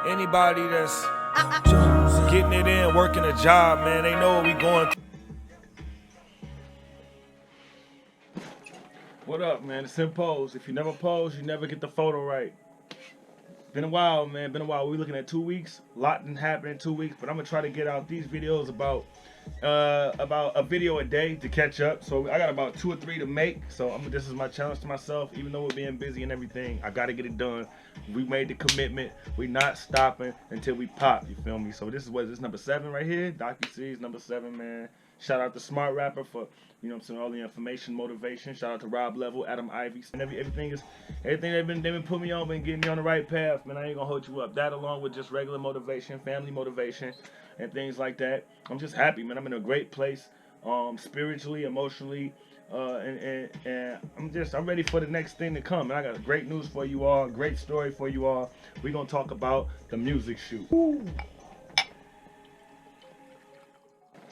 Anybody that's getting it in, working a job, man, they know what we going through. What up, man? It's him Pose. If you never pose, you never get the photo right. Been a while, man. Been a while. We're looking at 2 weeks. A lot didn't happen in 2 weeks, but I'm gonna try to get out these videos about a video a day to catch up. So I got about 2 or 3 to make. So this is my challenge to myself. Even though we're being busy and everything, I gotta get it done. We made the commitment. We're not stopping until we pop. You feel me? So this is what is this number 7 right here? DocuSeries number 7, man. Shout out to SmartRapper for, you know what I'm saying, all the information, motivation. Shout out to Rob Level, Adam Ivy, and everything they've been putting me on, been getting me on the right path, man. I ain't gonna hold you up. That along with just regular motivation, family motivation, and things like that. I'm just happy, man. I'm in a great place, spiritually, emotionally, and I'm ready for the next thing to come. And I got great news for you all, great story for you all. We're gonna talk about the music shoot. Woo.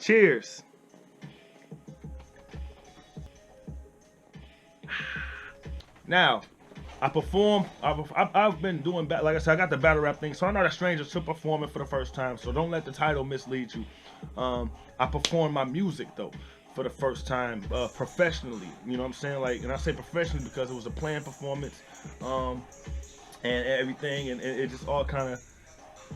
Cheers. Now, I've been doing, like I said, I got the battle rap thing, so I'm not a stranger to performing for the first time, so don't let the title mislead you. I performed my music, though, for the first time, professionally, you know what I'm saying? Like, and I say professionally because it was a planned performance, and everything, and it just all kind of,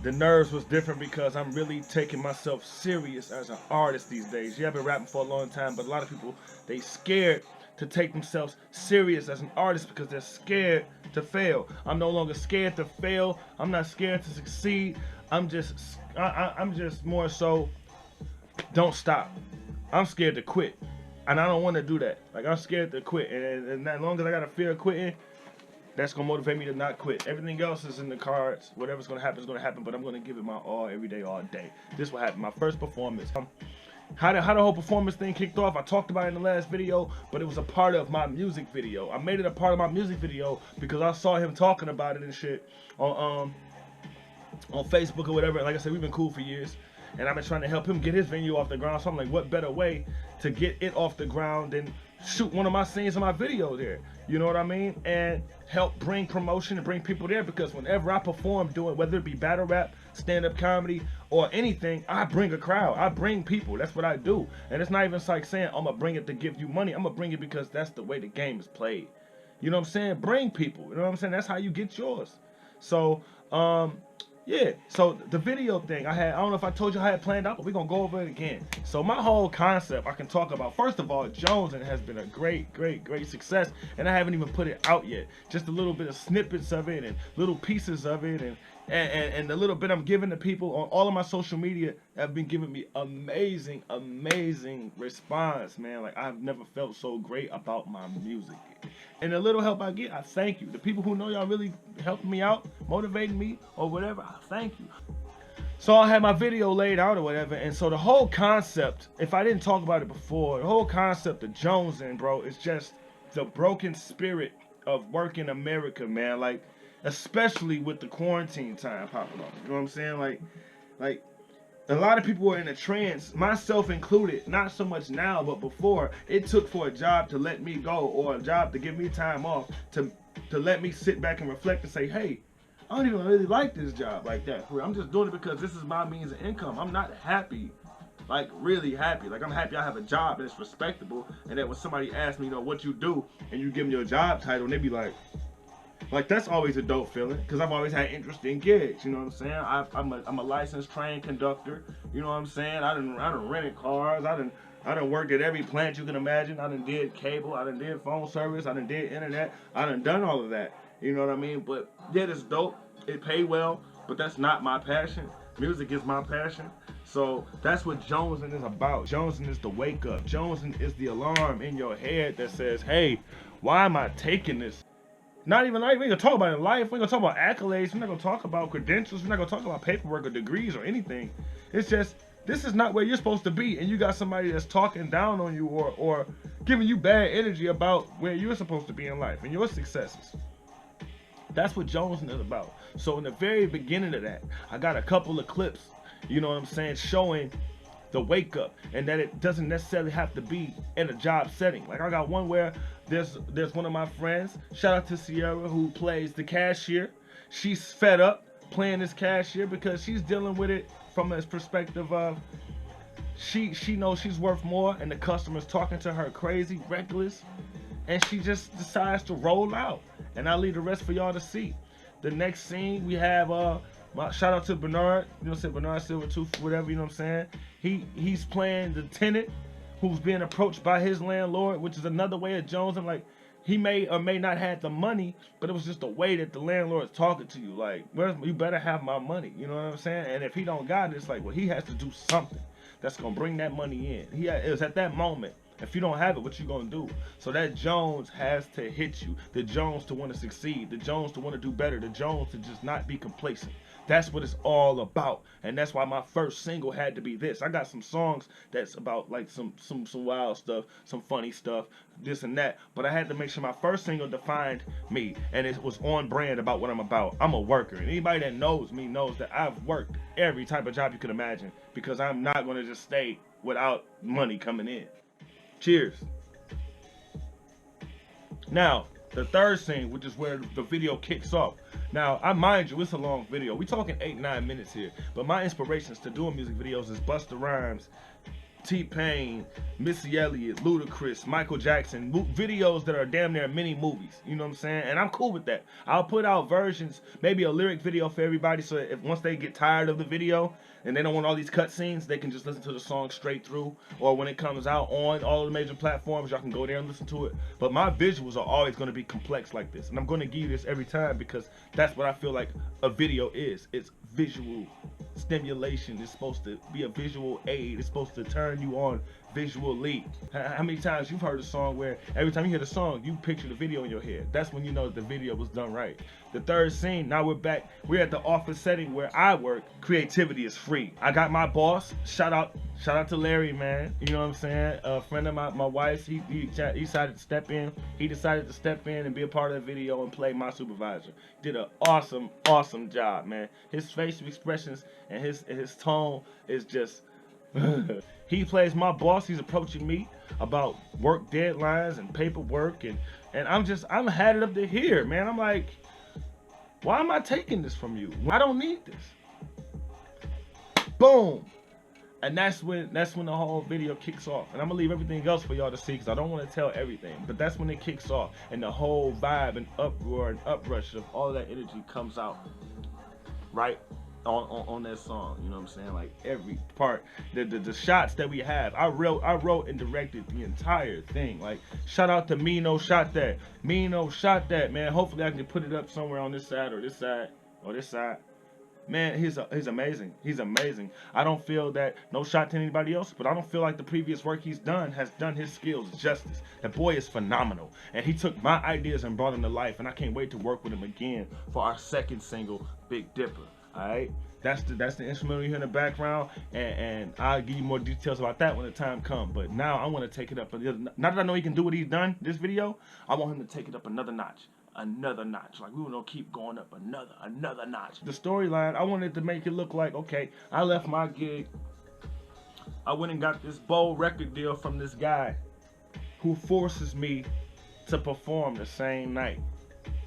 the nerves was different because I'm really taking myself serious as an artist these days. Yeah, I've been rapping for a long time, but a lot of people, they scared to take themselves serious as an artist because they're scared to fail. I'm no longer scared to fail. I'm not scared to succeed. I'm just more so, don't stop. I'm scared to quit, and I don't want to do that. Like, I'm scared to quit, and as long as I got a fear of quitting, that's gonna motivate me to not quit. Everything else is in the cards. Whatever's gonna happen is gonna happen, but I'm gonna give it my all every day, all day. This is what happened. My first performance. How the whole performance thing kicked off, I talked about it in the last video, but it was a part of my music video. I made it a part of my music video because I saw him talking about it and shit on Facebook or whatever. Like I said, we've been cool for years, and I've been trying to help him get his venue off the ground. So I'm like, what better way to get it off the ground than shoot one of my scenes in my video there? You know what I mean? And help bring promotion and bring people there, because whenever I perform doing, whether it be battle rap, stand-up comedy, or anything, I bring a crowd. I bring people. That's what I do. And it's not even like saying I'm gonna bring it to give you money. I'm gonna bring it because that's the way the game is played. You know what I'm saying? Bring people. You know what I'm saying? That's how you get yours. So, yeah, so the video thing I don't know if I told you how I had planned out, but we're gonna go over it again. So my whole concept I can talk about. First of all, Jones has been a great success, and I haven't even put it out yet. Just a little bit of snippets of it and little pieces of it, and the little bit I'm giving to people on all of my social media have been giving me amazing response, man. Like, I've never felt so great about my music. And the little help I get, I thank you. The people who know y'all really helping me out, motivating me, or whatever, I thank you. So I had my video laid out or whatever, and so the whole concept, if I didn't talk about it before, the whole concept of Jonesing, bro, is just the broken spirit of working America, man. Like, especially with the quarantine time popping off. You know what I'm saying? Like a lot of people were in a trance, myself included, not so much now, but before. It took for a job to let me go, or a job to give me time off, to let me sit back and reflect and say, hey, I don't even really like this job like that. I'm just doing it because this is my means of income. I'm not happy, like really happy. Like, I'm happy I have a job and it's respectable, and that when somebody asks me, you know, what you do, and you give them your job title, and they be like, that's always a dope feeling, because I've always had interesting gigs, you know what I'm saying? I'm a licensed train conductor, you know what I'm saying? I done rented cars, I done worked at every plant you can imagine. I done did cable, I done did phone service, I done did internet, I done all of that, you know what I mean? But yeah, it's dope, it pay well, but that's not my passion. Music is my passion. So that's what Jonesing is about. Jonesing is the wake up. Jonesing is the alarm in your head that says, hey, why am I taking this? Not even gonna talk about it in life. We're gonna talk about accolades. We're not gonna talk about credentials. We're not gonna talk about paperwork or degrees or anything. It's just, this is not where you're supposed to be, and you got somebody that's talking down on you or giving you bad energy about where you're supposed to be in life and your successes. That's what Jonesing is about. So in the very beginning of that, I got a couple of clips, you know what I'm saying, showing the wake up, and that it doesn't necessarily have to be in a job setting. Like, I got one where there's one of my friends, shout out to Sierra, who plays the cashier. She's fed up playing this cashier because she's dealing with it from a perspective of she knows she's worth more, and the customer's talking to her crazy, reckless, and she just decides to roll out. And I'll leave the rest for y'all to see. The next scene we have shout out to Bernard, you know what I'm saying, Bernard Silvertooth, whatever, you know what I'm saying. He's playing the tenant who's being approached by his landlord, which is another way of Jones. I'm like, he may or may not have the money, but it was just the way that the landlord is talking to you. Like, you better have my money, you know what I'm saying? And if he don't got it, it's like, well, he has to do something that's gonna bring that money in. It was at that moment. If you don't have it, what you gonna do? So that Jones has to hit you. The Jones to want to succeed. The Jones to want to do better. The Jones to just not be complacent. That's what it's all about. And that's why my first single had to be this. I got some songs that's about like some wild stuff, some funny stuff, this and that. But I had to make sure my first single defined me. And it was on brand about what I'm about. I'm a worker. And anybody that knows me knows that I've worked every type of job you can imagine. Because I'm not going to just stay without money coming in. Cheers. Now, the third scene, which is where the video kicks off. Now, I mind you, it's a long video. We talking 8-9 minutes here. But my inspirations to doing music videos is Busta Rhymes, T-Pain, Missy Elliott, Ludacris, Michael Jackson, videos that are damn near mini movies. You know what I'm saying? And I'm cool with that. I'll put out versions, maybe a lyric video for everybody, so if once they get tired of the video and they don't want all these cutscenes, they can just listen to the song straight through. Or when it comes out on all the major platforms, y'all can go there and listen to it. But my visuals are always going to be complex like this. And I'm going to give you this every time because that's what I feel like a video is. It's visual stimulation. It's supposed to be a visual aid. It's supposed to turn you on visually. How many times you've heard a song where every time you hear the song, you picture the video in your head? That's when you know that the video was done right. The third scene, now we're back. We're at the office setting where I work. Creativity is free. I got my boss. Shout out to Larry, man. You know what I'm saying? A friend of my wife's, he decided to step in. He decided to step in and be a part of the video and play my supervisor. Did an awesome job, man. His facial expressions and his tone is just he plays my boss. He's approaching me about work deadlines and paperwork, and I'm had it up to here, man. I'm like, why am I taking this from you? I don't need this. Boom. And that's when the whole video kicks off. And I'm gonna leave everything else for y'all to see because I don't want to tell everything. But that's when it kicks off and the whole vibe and uproar and uprush of all that energy comes out right on that song. You know what I'm saying? Like every part, the shots that we have, I wrote and directed the entire thing. Like shout out to Mino shot that. Mino shot that, man. Hopefully I can put it up somewhere on this side or this side or this side. Man, he's amazing. He's amazing. I don't feel that, no shot to anybody else, but I don't feel like the previous work he's done has done his skills justice. That boy is phenomenal. And he took my ideas and brought them to life, and I can't wait to work with him again for our second single, Big Dipper. Alright? That's the instrumental you hear in the background, and I'll give you more details about that when the time comes. But now I want to take it up. Now that I know he can do what he's done, this video, I want him to take it up another notch. Another notch. Like we gonna keep going up another notch. The storyline, I wanted to make it look like, okay, I left my gig, I went and got this bold record deal from this guy who forces me to perform the same night,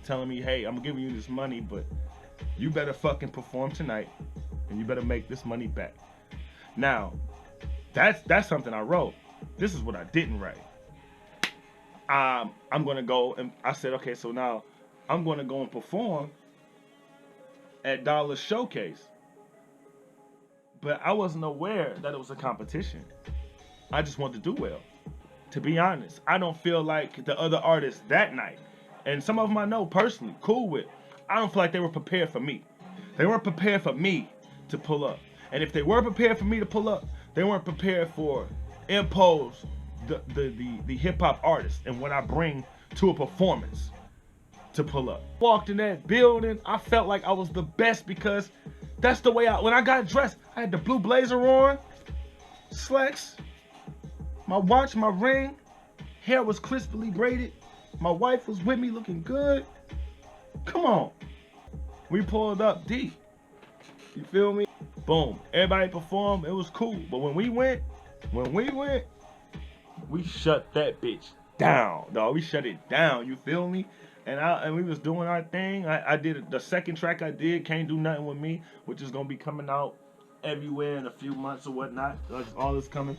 telling me, hey, I'm giving you this money, but you better fucking perform tonight and you better make this money back. Now, that's something I wrote. This is what I didn't write. I'm gonna go, and I said, okay, so now I'm gonna go and perform at Dollar Showcase. But I wasn't aware that it was a competition. I just wanted to do well. To be honest, I don't feel like the other artists that night, and some of them I know personally, cool with, I don't feel like they were prepared for me. They weren't prepared for me to pull up. And if they were prepared for me to pull up, they weren't prepared for impose the hip-hop artist and what I bring to a performance to pull up. Walked in that building, I felt like I was the best because that's the way when I got dressed, I had the blue blazer on, slacks, my watch, my ring, hair was crisply braided, my wife was with me looking good. Come on. We pulled up deep. You feel me? Boom. Everybody performed, it was cool. But when we went, we shut that bitch down, dog. We shut it down, you feel me? And we was doing our thing. I did the second track I did, Can't Do Nothing With Me, which is gonna be coming out everywhere in a few months or whatnot. That's all is coming.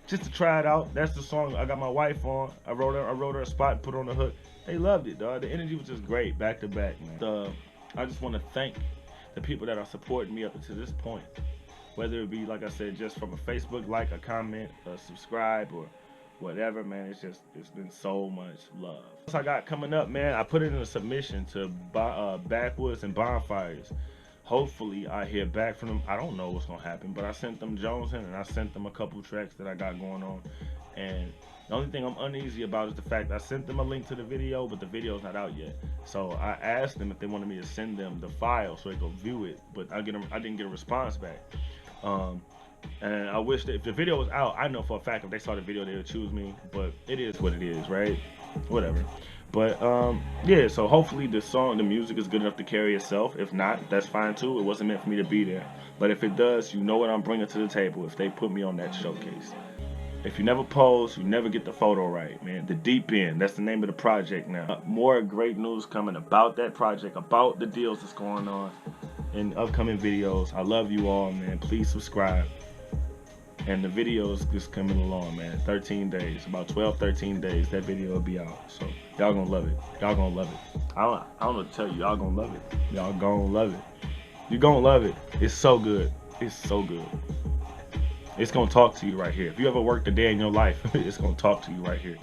Just to try it out. That's the song I got my wife on. I wrote her a spot and put on the hook. They loved it, dog. The energy was just great, back to back, man. I just want to thank the people that are supporting me up to this point. Whether it be, like I said, just from a Facebook like, a comment, a subscribe, or whatever, man. It's been so much love. What I got coming up, man, I put it in a submission to Backwoods and Bonfires. Hopefully I hear back from them. I don't know what's gonna happen, but I sent them Jones in, and I sent them a couple tracks that I got going on. And the only thing I'm uneasy about is the fact I sent them a link to the video, but the video's not out yet. So I asked them if they wanted me to send them the file so they could view it, but I didn't get a response back. And I wish that if the video was out, I know for a fact if they saw the video they would choose me, but it is what it is, right? Whatever. But yeah, so hopefully the music is good enough to carry itself. If not, that's fine too. It wasn't meant for me to be there. But if it does, you know what I'm bringing to the table if they put me on that showcase. If you never pose, you never get the photo right, man. The Deep End, that's the name of the project now. More great news coming about that project, about the deals that's going on in upcoming videos. I love you all, man. Please subscribe. And the videos just coming along, man. 13 days, about 12, 13 days, that video will be out. So y'all gonna love it. Y'all gonna love it. I don't know what to tell you. Y'all gonna love it. Y'all gonna love it. You're gonna love it. It's so good. It's so good. It's gonna talk to you right here. If you ever worked a day in your life, it's gonna talk to you right here.